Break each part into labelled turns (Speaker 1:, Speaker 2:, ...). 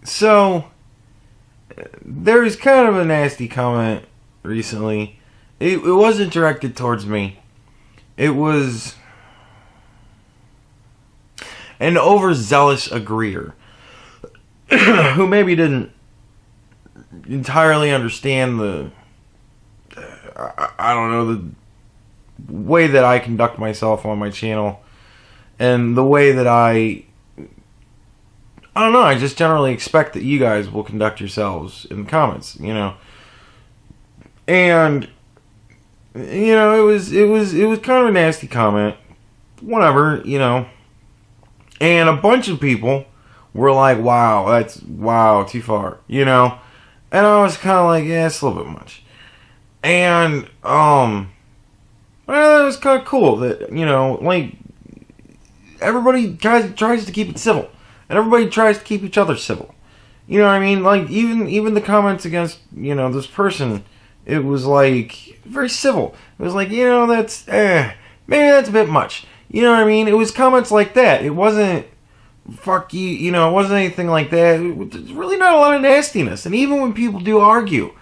Speaker 1: So there's kind of a nasty comment recently. It wasn't directed towards me. It was an overzealous agreeer who maybe didn't entirely understand the way that I conduct myself on my channel, and the way that I don't know, I just generally expect that you guys will conduct yourselves in the comments, you know. And you know, it was kind of a nasty comment. Whatever, you know. And a bunch of people were like, wow, too far, you know. And I was kind of like, yeah, it's a little bit much. And well, it was kind of cool that, you know, like, everybody tries to keep it civil, and everybody tries to keep each other civil. You know what I mean? Like, even the comments against, you know, this person, it was like very civil. It was like, you know, that's maybe that's a bit much. You know what I mean? It was comments like that. It wasn't fuck you, you know, it wasn't anything like that. There's really not a lot of nastiness. And even when people do argue,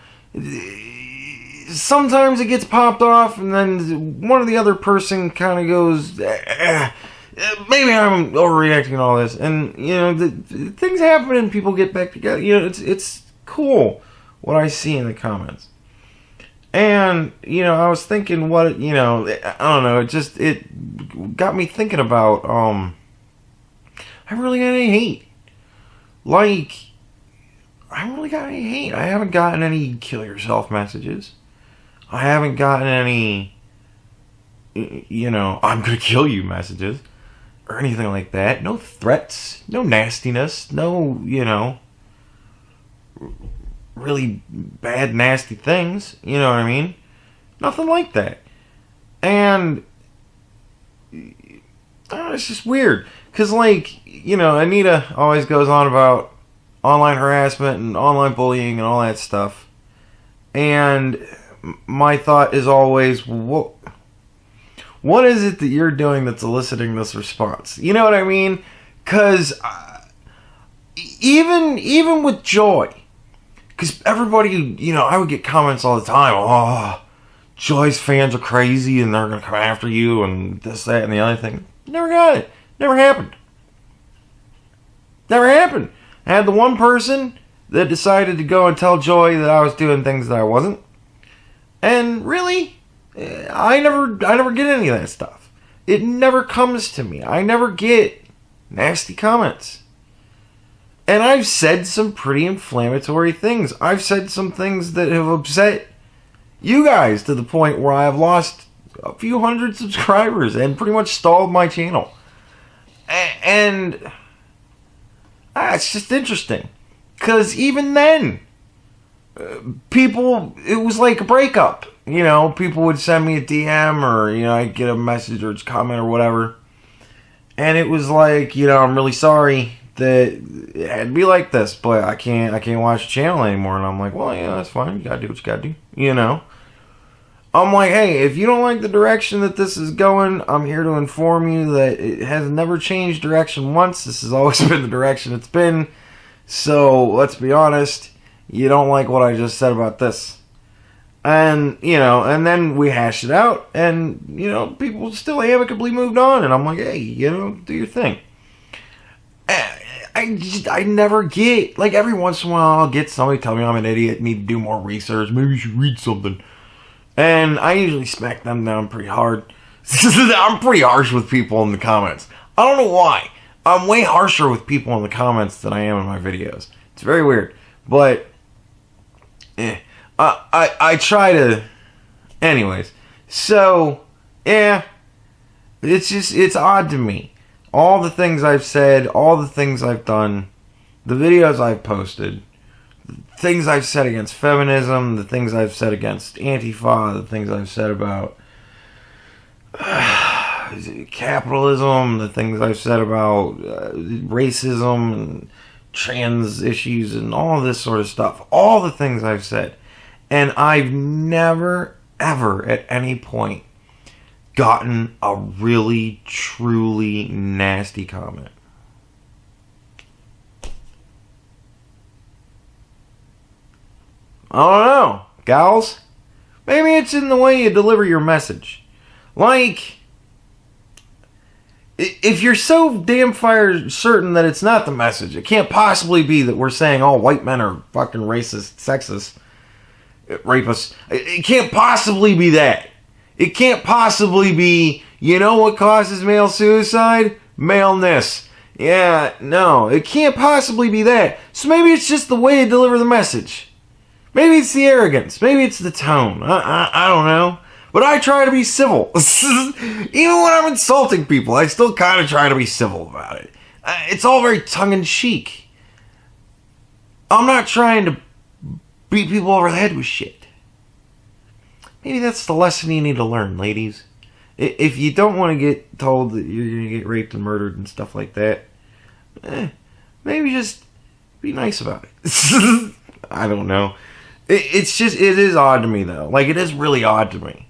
Speaker 1: sometimes it gets popped off, and then one or the other person kind of goes, maybe I'm overreacting and all this. And, you know, things happen and people get back together. You know, it's cool what I see in the comments. And, you know, I was thinking what, you know, I don't know, it got me thinking about, I haven't really got any hate. Like, I haven't really got any hate. I haven't gotten any kill yourself messages. I haven't gotten any, you know, I'm gonna kill you messages. Or anything like that. No threats. No nastiness. No, you know, really bad, nasty things. You know what I mean? Nothing like that. And it's just weird. Because, like, you know, Anita always goes on about online harassment and online bullying and all that stuff. And my thought is always, what is it that you're doing that's eliciting this response? You know what I mean? Because even with Joy, because everybody, you know, I would get comments all the time, oh, Joy's fans are crazy and they're going to come after you and this, that, and the other thing. Never got it. Never happened. Never happened. I had the one person that decided to go and tell Joy that I was doing things that I wasn't. And really, I never get any of that stuff. It never comes to me. I never get nasty comments. And I've said some pretty inflammatory things. I've said some things that have upset you guys to the point where I've lost a few hundred subscribers and pretty much stalled my channel. And it's just interesting. Because even then, people, it was like a breakup. You know, people would send me a DM, or, you know, I'd get a message or comment or whatever. And it was like, you know, I'm really sorry that it had to be like this, but I can't watch the channel anymore. And I'm like, well, yeah, that's fine. You gotta do what you gotta do. You know? I'm like, hey, if you don't like the direction that this is going, I'm here to inform you that it has never changed direction once. This has always been the direction it's been. So, let's be honest, you don't like what I just said about this. And, you know, and then we hashed it out, and, you know, people still amicably moved on, and I'm like, hey, you know, do your thing. I never get, like, every once in a while I'll get somebody tell me I'm an idiot, need to do more research, maybe you should read something. And I usually smack them down pretty hard. I'm pretty harsh with people in the comments. I don't know why. I'm way harsher with people in the comments than I am in my videos. It's very weird. But, I try to... Anyways. So, yeah. It's odd to me. All the things I've said, all the things I've done, the videos I've posted, the things I've said against feminism, the things I've said against Antifa, the things I've said about capitalism, the things I've said about racism and trans issues and all this sort of stuff. All the things I've said. And I've never, ever at any point gotten a really, truly nasty comment. I don't know, gals. Maybe it's in the way you deliver your message. Like, if you're so damn fire certain that it's not the message, it can't possibly be that we're saying all white men are fucking racist, sexist, rapists. It can't possibly be that. It can't possibly be, you know what causes male suicide? Maleness. Yeah, no, it can't possibly be that. So maybe it's just the way you deliver the message. Maybe it's the arrogance. Maybe it's the tone. I don't know. But I try to be civil. Even when I'm insulting people, I still kind of try to be civil about it. It's all very tongue-in-cheek. I'm not trying to beat people over the head with shit. Maybe that's the lesson you need to learn, ladies. If you don't want to get told that you're going to get raped and murdered and stuff like that, maybe just be nice about it. I don't know. It is odd to me, though. Like, it is really odd to me.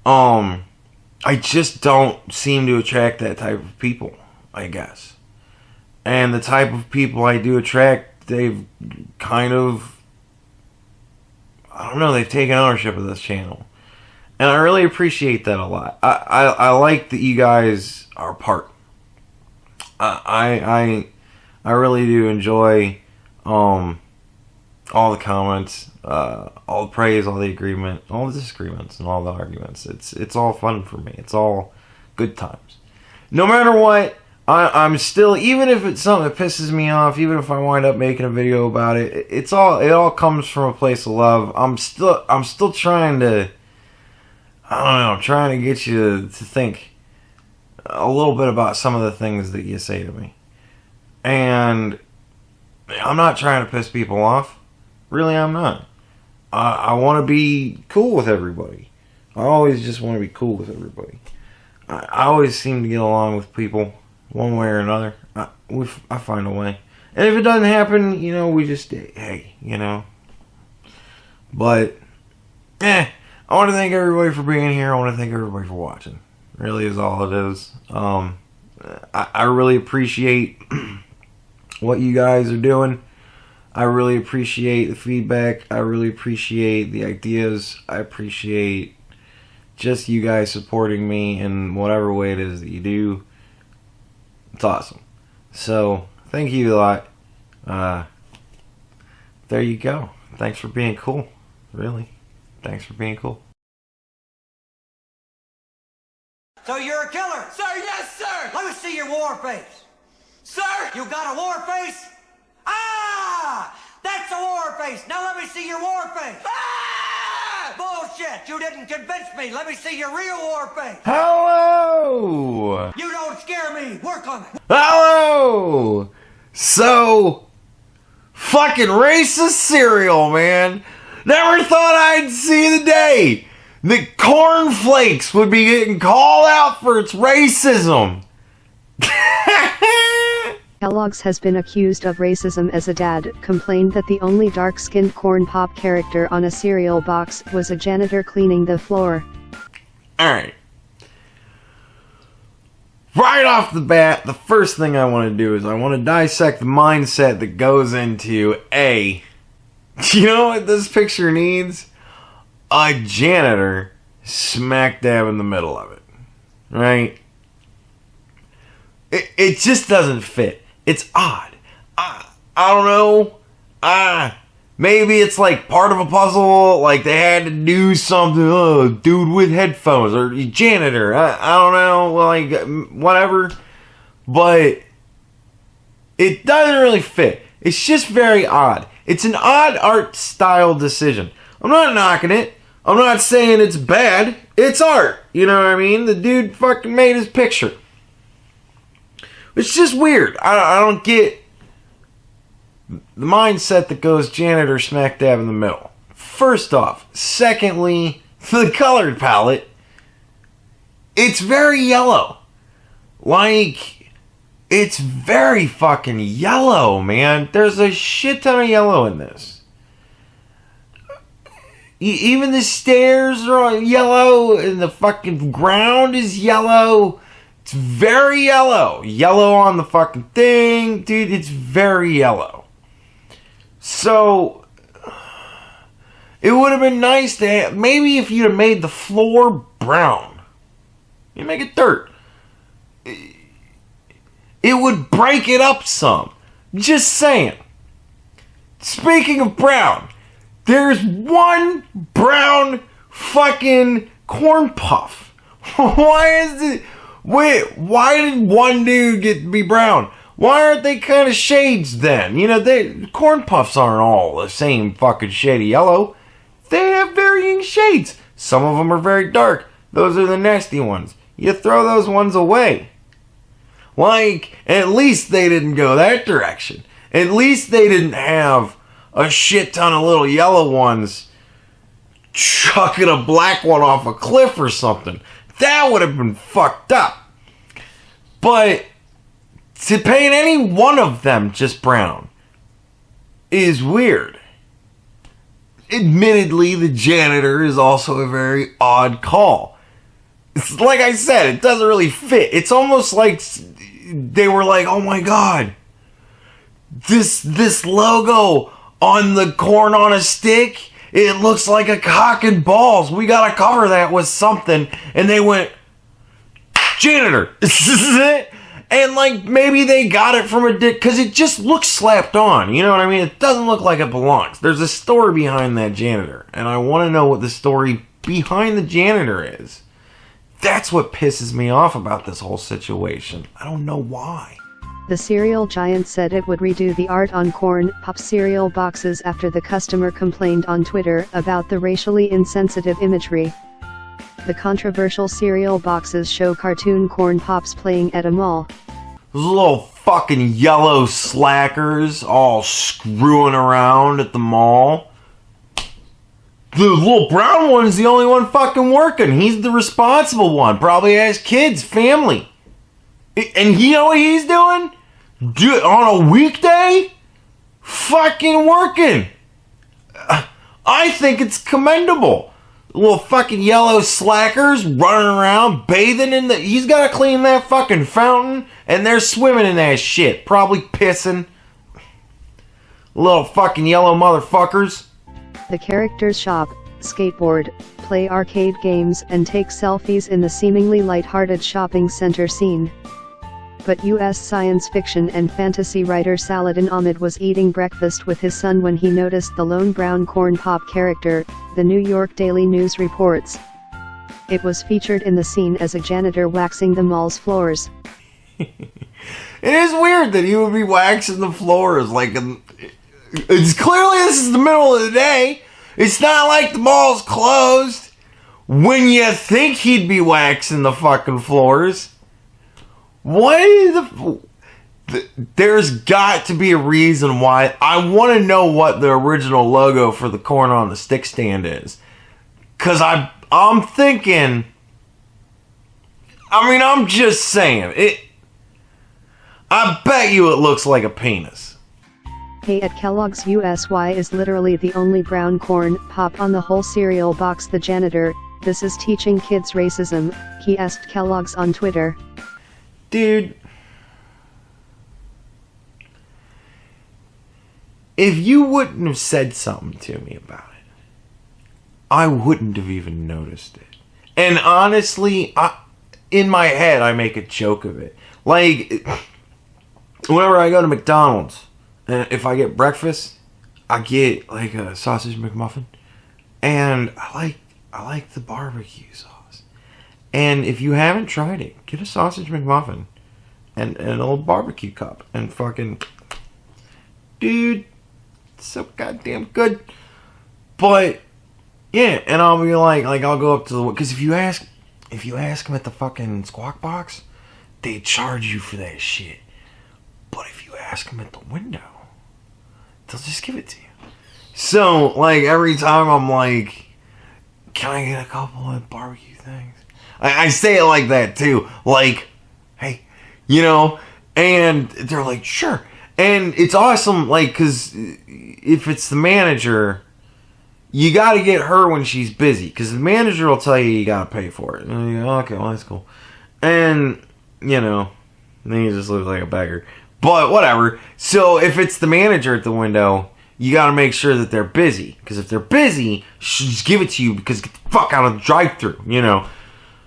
Speaker 1: I just don't seem to attract that type of people, I guess. And the type of people I do attract, they've kind of, I don't know, they've taken ownership of this channel. And I really appreciate that a lot. I like that you guys are a part. I really do enjoy all the comments, all the praise, all the agreement, all the disagreements, and all the arguments. It's all fun for me. It's all good times. No matter what, I'm still, even if it's something that pisses me off, even if I wind up making a video about it, it all comes from a place of love. I'm still trying to, I don't know, trying to get you to think a little bit about some of the things that you say to me. And I'm not trying to piss people off. Really, I'm not. I want to be cool with everybody. I always just want to be cool with everybody. I always seem to get along with people one way or another. I find a way. And if it doesn't happen, you know, we just, hey, you know. But, I want to thank everybody for being here. I want to thank everybody for watching. Really is all it is. I really appreciate what you guys are doing. I really appreciate the feedback. I really appreciate the ideas. I appreciate just you guys supporting me in whatever way it is that you do. It's awesome. So, thank you a lot. There you go. Thanks for being cool. Really. Thanks for being cool.
Speaker 2: So you're a killer?
Speaker 3: Sir, yes, sir!
Speaker 2: Let me see your war face.
Speaker 3: Sir!
Speaker 2: You got a war face? Ah! That's a war face! Now let me see your war face!
Speaker 3: Ah!
Speaker 2: Bullshit! You didn't convince me! Let me see your real war face!
Speaker 1: Hello!
Speaker 2: You don't scare me! Work on it!
Speaker 1: Hello! So, fucking racist cereal, man. Never thought I'd see the day that cornflakes would be getting called out for its racism.
Speaker 4: Kellogg's has been accused of racism as a dad complained that the only dark-skinned corn pop character on a cereal box was a janitor cleaning the floor.
Speaker 1: Alright. Right off the bat, the first thing I want to do is I want to dissect the mindset that goes into you know what this picture needs? A janitor smack dab in the middle of it. Right? It just doesn't fit. It's odd. I don't know. Maybe it's like part of a puzzle. Like they had to do something. Oh, dude with headphones or janitor. I don't know. Like whatever. But it doesn't really fit. It's just very odd. It's an odd art style decision. I'm not knocking it. I'm not saying it's bad. It's art. You know what I mean? The dude fucking made his picture. It's just weird. I don't get the mindset that goes janitor smack dab in the middle. First off. Secondly, the colored palette. It's very yellow. Like, it's very fucking yellow, man. There's a shit ton of yellow in this. Even the stairs are yellow, and the fucking ground is yellow. It's very yellow. Yellow on the fucking thing. Dude, it's very yellow. So, It would have been nice to have, maybe if you'd have made the floor brown. You make it dirt. It would break it up some. Just saying. Speaking of brown, there's one brown fucking corn puff. Why is it? Wait, why did one dude get to be brown? Why aren't they kind of shades then? You know, corn puffs aren't all the same fucking shade of yellow. They have varying shades. Some of them are very dark. Those are the nasty ones. You throw those ones away. Like, at least they didn't go that direction. At least they didn't have a shit ton of little yellow ones chucking a black one off a cliff or something. That would have been fucked up. But to paint any one of them just brown is weird. Admittedly, the janitor is also a very odd call. It's like I said, it doesn't really fit. It's almost like they were like, oh my god, this logo on the corn on a stick, it looks like a cock and balls. We gotta cover that with something. And they went, janitor. And like maybe they got it from a dick because it just looks slapped on. You know what I mean? It doesn't look like it belongs. There's a story behind that janitor, and I want to know what the story behind the janitor is. That's what pisses me off about this whole situation. I don't know why.
Speaker 4: The cereal giant said it would redo the art on corn pop cereal boxes after the customer complained on Twitter about the racially insensitive imagery. The controversial cereal boxes show cartoon corn pops playing at a mall.
Speaker 1: Those little fucking yellow slackers all screwing around at the mall. The little brown one's the only one fucking working. He's the responsible one. Probably has kids, family. And you know what he's doing? On a weekday? Fucking working. I think it's commendable. Little fucking yellow slackers running around, bathing in the... He's got to clean that fucking fountain, and they're swimming in that shit. Probably pissing. Little fucking yellow motherfuckers.
Speaker 4: The characters shop, skateboard, play arcade games, and take selfies in the seemingly light-hearted shopping center scene. But U.S. science fiction and fantasy writer Saladin Ahmed was eating breakfast with his son when he noticed the lone brown corn pop character, the New York Daily News reports. It was featured in the scene as a janitor waxing the mall's floors.
Speaker 1: It is weird that he would be waxing the floors. Like, it's clearly this is the middle of the day. It's not like the mall's closed. When you think he'd be waxing the fucking floors. There's got to be a reason why. I want to know what the original logo for the corn on the stick stand is. Because I'm thinking... I'm just saying. I bet you it looks like a penis.
Speaker 4: Hey, at Kellogg's USY is literally the only brown corn pop on the whole cereal box. The janitor, this is teaching kids racism, he asked Kellogg's on Twitter.
Speaker 1: Dude, if you wouldn't have said something to me about it, I wouldn't have even noticed it. And honestly, in my head, I make a joke of it. Like, whenever I go to McDonald's, and if I get breakfast, I get like a sausage McMuffin, and I like the barbecue sauce. And if you haven't tried it, get a sausage McMuffin and an old barbecue cup and fucking, dude, it's so goddamn good. But yeah, and I'll be like I'll go up to the, because if you ask them at the fucking Squawk Box, they charge you for that shit. But if you ask them at the window, they'll just give it to you. So like every time I'm like, can I get a couple of barbecue things? I say it like that too, like, hey, you know, and they're like, sure. And it's awesome, like, because if it's the manager, you got to get her when she's busy, because the manager will tell you got to pay for it. And you go, okay, well, that's cool. And, you know, then you just look like a beggar. But whatever. So if it's the manager at the window, you got to make sure that they're busy. Because if they're busy, she'll just give it to you because get the fuck out of the drive-thru, you know.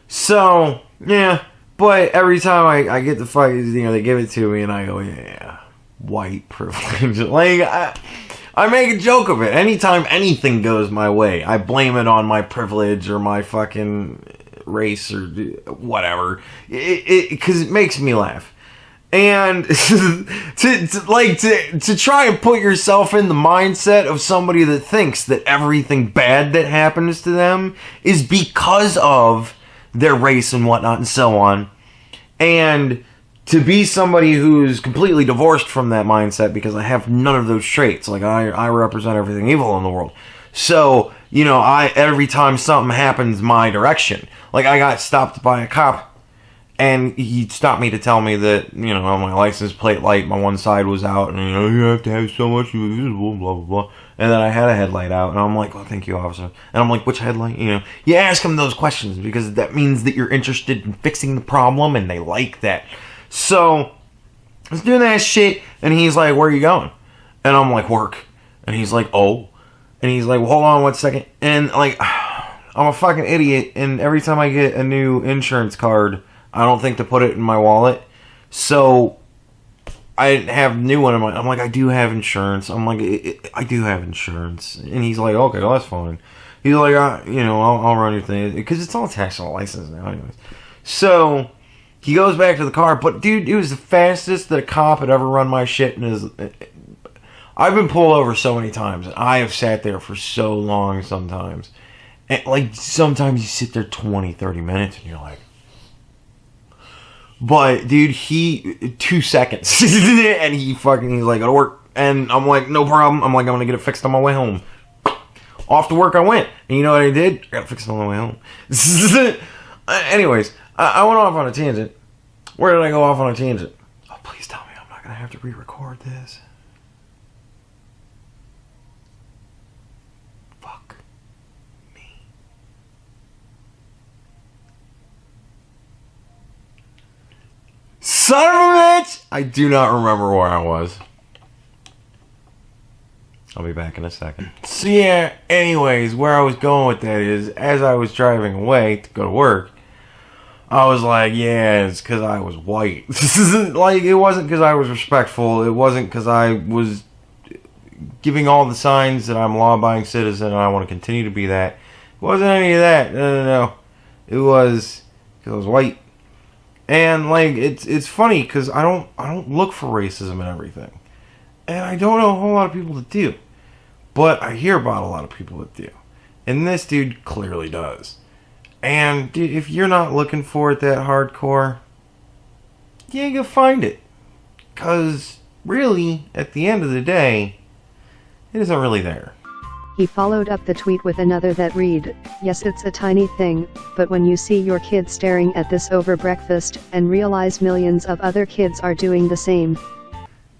Speaker 1: So, yeah. But every time I get the fuck, you know, they give it to me and I go, yeah, white privilege. Like, I make a joke of it. Anytime anything goes my way, I blame it on my privilege or my fucking race or whatever. Because it makes me laugh. And to try and put yourself in the mindset of somebody that thinks that everything bad that happens to them is because of their race and whatnot and so on. And to be somebody who's completely divorced from that mindset because I have none of those traits. Like, I represent everything evil in the world. So, you know, every time something happens my direction, like I got stopped by a cop and he stopped me to tell me that, you know, on my license plate light, my one side was out and, you know, you have to have so much visible, blah, blah, blah. And then I had a headlight out and I'm like, oh, thank you, officer. And I'm like, which headlight? You know, you ask them those questions because that means that you're interested in fixing the problem and they like that. So, I was doing that shit, and he's like, where are you going? And I'm like, work. And he's like, oh. And he's like, well, hold on 1 second. And, like, I'm a fucking idiot, and every time I get a new insurance card, I don't think to put it in my wallet. So, I have a new one in my... I'm like, I do have insurance. I'm like, I do have insurance. And he's like, okay, well, that's fine. He's like, you know, I'll run your thing. Because it's all attached to the license now, anyways. So... he goes back to the car, but dude, it was the fastest that a cop had ever run my shit in his... I've been pulled over so many times, and I have sat there for so long sometimes. And, like, sometimes you sit there 20, 30 minutes, and you're like... But, dude, 2 seconds. And he's like, go to work. And I'm like, no problem. I'm like, I'm gonna get it fixed on my way home. Off to work I went. And you know what I did? I got it fixed on my way home. Anyways, I went off on a tangent. Where did I go off on a tangent? Oh, please tell me I'm not going to have to re-record this. Fuck me. Son of a bitch! I do not remember where I was. I'll be back in a second. So yeah, anyways, where I was going with that is, as I was driving away to go to work, I was like, yeah, it's because I was white. Like, it wasn't because I was respectful. It wasn't because I was giving all the signs that I'm a law-abiding citizen and I want to continue to be that. It wasn't any of that. No. It was because I was white. And, like, it's funny because I don't look for racism and everything. And I don't know a whole lot of people that do. But I hear about a lot of people that do. And this dude clearly does. And dude, if you're not looking for it that hardcore, you ain't gonna find it. Because, really, at the end of the day, it isn't really there.
Speaker 4: He followed up the tweet with another that read, yes, it's a tiny thing, but when you see your kid staring at this over breakfast, and realize millions of other kids are doing the same.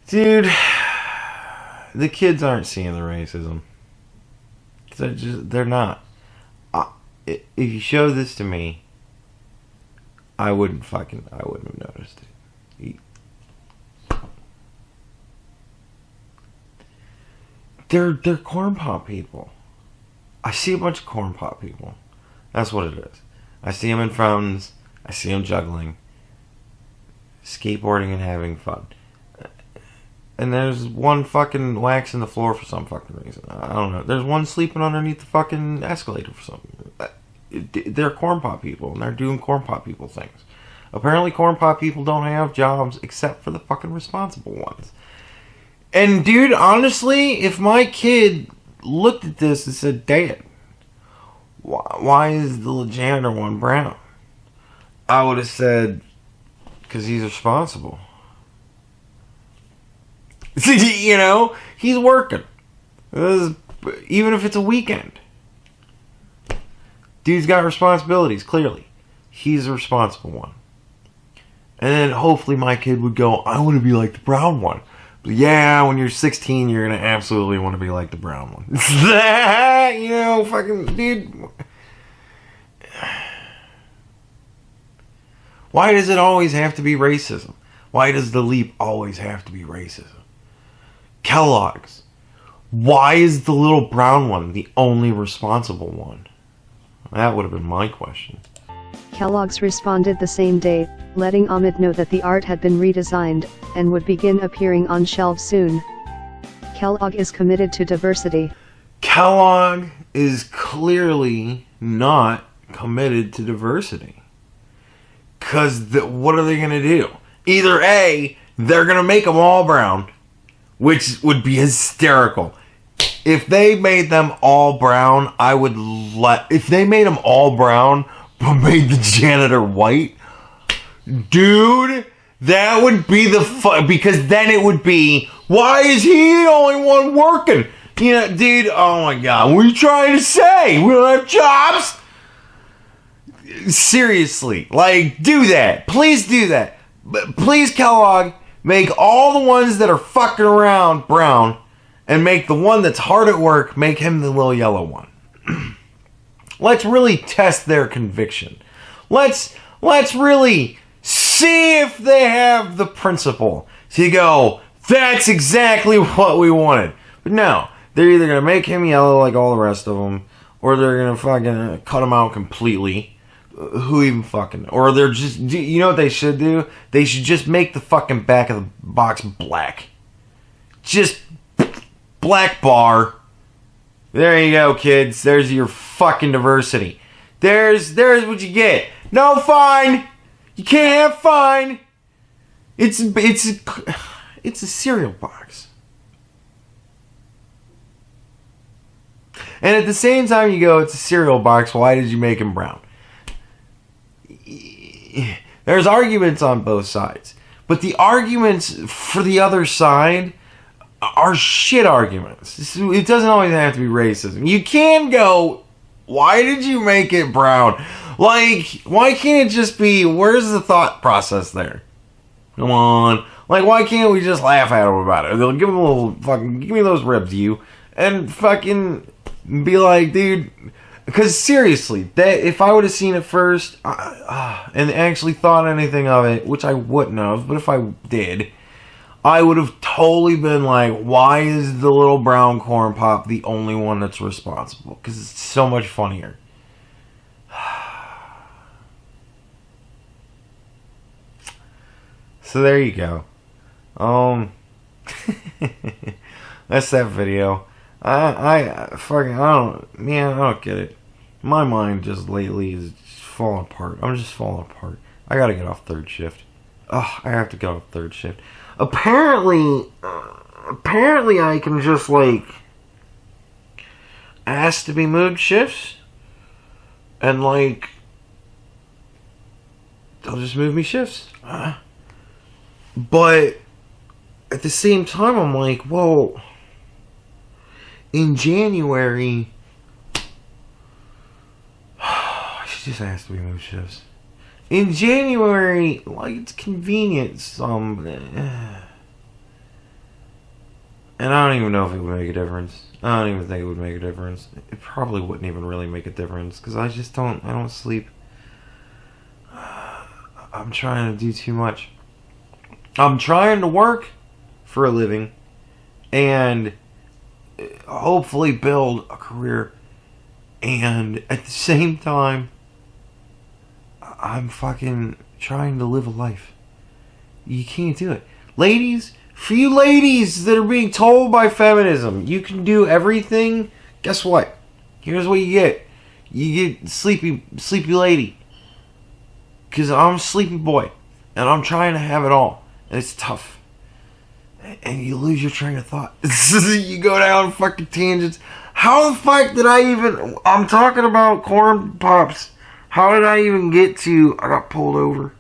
Speaker 1: Dude, the kids aren't seeing the racism. They're not. If you show this to me, I wouldn't have noticed it. They're corn pop people. I see a bunch of corn pop people. That's what it is. I see them in fountains. I see them juggling, skateboarding, and having fun. And there's one fucking waxing the floor for some fucking reason. I don't know. There's one sleeping underneath the fucking escalator for something. They're corn pop people, and they're doing corn pop people things. Apparently corn pop people don't have jobs except for the fucking responsible ones. And dude, honestly, if my kid looked at this and said, Dad, why is the janitor one brown? I would have said, because he's responsible. You know, he's working. Even if it's a weekend. Dude's got responsibilities, clearly. He's a responsible one. And then hopefully my kid would go, I want to be like the brown one. But yeah, when you're 16, you're going to absolutely want to be like the brown one. You know, fucking, dude. Why does it always have to be racism? Why does the leap always have to be racism? Kellogg's. Why is the little brown one the only responsible one? That would have been my question.
Speaker 4: Kellogg's responded the same day, letting Ahmed know that the art had been redesigned, and would begin appearing on shelves soon. Kellogg is committed to diversity.
Speaker 1: Kellogg is clearly not committed to diversity. Because what are they going to do? Either A, they're going to make them all brown, which would be hysterical. If they made them all brown, if they made them all brown, but made the janitor white, dude, that would be because then it would be, why is he the only one working? You know, dude, oh my God, what are you trying to say? We don't have jobs? Seriously, like, do that. Please do that. Please, Kellogg, make all the ones that are fucking around brown, and make the one that's hard at work, make him the little yellow one. Let's really test their conviction. Let's really see if they have the principle to go, that's exactly what we wanted. But no, they're either going to make him yellow like all the rest of them, or they're going to fucking cut him out completely. Who even fucking... Or they're just... You know what they should do? They should just make the fucking back of the box black. Just black bar. There you go, kids. There's your fucking diversity. There's what you get. No fine. You can't have fine. It's a cereal box. And at the same time you go, it's a cereal box, why did you make him brown? There's arguments on both sides. But the arguments for the other side are shit arguments. It doesn't always have to be racism. You can go, why did you make it brown? Like, why can't it just be, where's the thought process there? Come on. Like, why can't we just laugh at them about it? They'll give them a little fucking, give me those ribs, you. And fucking be like, dude, because seriously, that if I would have seen it first and actually thought anything of it, which I wouldn't have, but if I did, I would have totally been like, why is the little brown corn pop the only one that's responsible? Because it's so much funnier. So there you go. That's that video. I don't get it. My mind just lately is just falling apart. I'm just falling apart. I gotta get off third shift. I have to get off third shift. Apparently I can just like ask to be moved shifts, and like they'll just move me shifts. But at the same time, I'm like, well, in January, she just asked to be moved shifts. In January, like, it's convenient, and I don't even know if it would make a difference. I don't even think it would make a difference. It probably wouldn't even really make a difference, because I don't sleep. I'm trying to do too much. I'm trying to work for a living, and hopefully build a career, and at the same time I'm fucking trying to live a life. You can't do it. Ladies, for you ladies that are being told by feminism you can do everything, guess what? Here's what you get. You get sleepy lady. Because I'm a sleepy boy, and I'm trying to have it all, and it's tough. And you lose your train of thought. You go down fucking tangents. How the fuck did I'm talking about corn pops. How did I even get to, I got pulled over.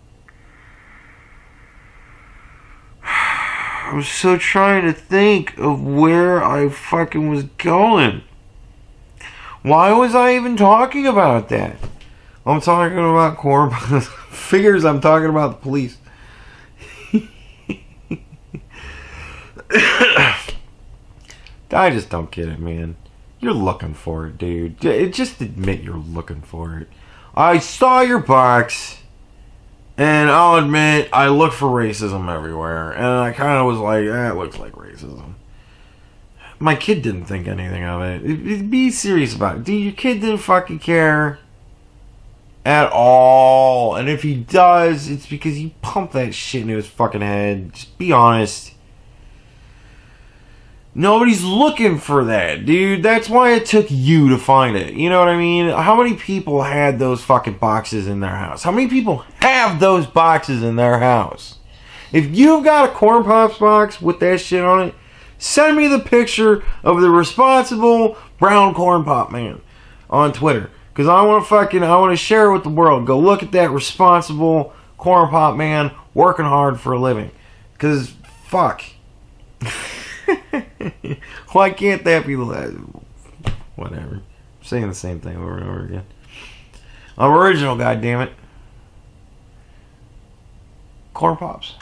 Speaker 1: I was so trying to think of where I fucking was going. Why was I even talking about that? I'm talking about corn pops. Figures I'm talking about the police. I just don't get it, man. You're looking for it, dude. Just admit you're looking for it. I saw your box, and I'll admit I look for racism everywhere, and I kind of was like, it looks like racism. My kid didn't think anything of it. Be serious about it. Dude, your kid didn't fucking care at all. And if he does, it's because you pumped that shit into his fucking head. Just be honest. Nobody's looking for that, dude. That's why it took you to find it. You know what I mean? How many people had those fucking boxes in their house? How many people have those boxes in their house? If you've got a Corn Pops box with that shit on it, send me the picture of the responsible brown corn pop man on Twitter. Because I want to share it with the world. Go look at that responsible corn pop man working hard for a living. Because, fuck. Why can't that be the last? Whatever. I'm saying the same thing over and over again. I'm original, goddammit. Corn Pops.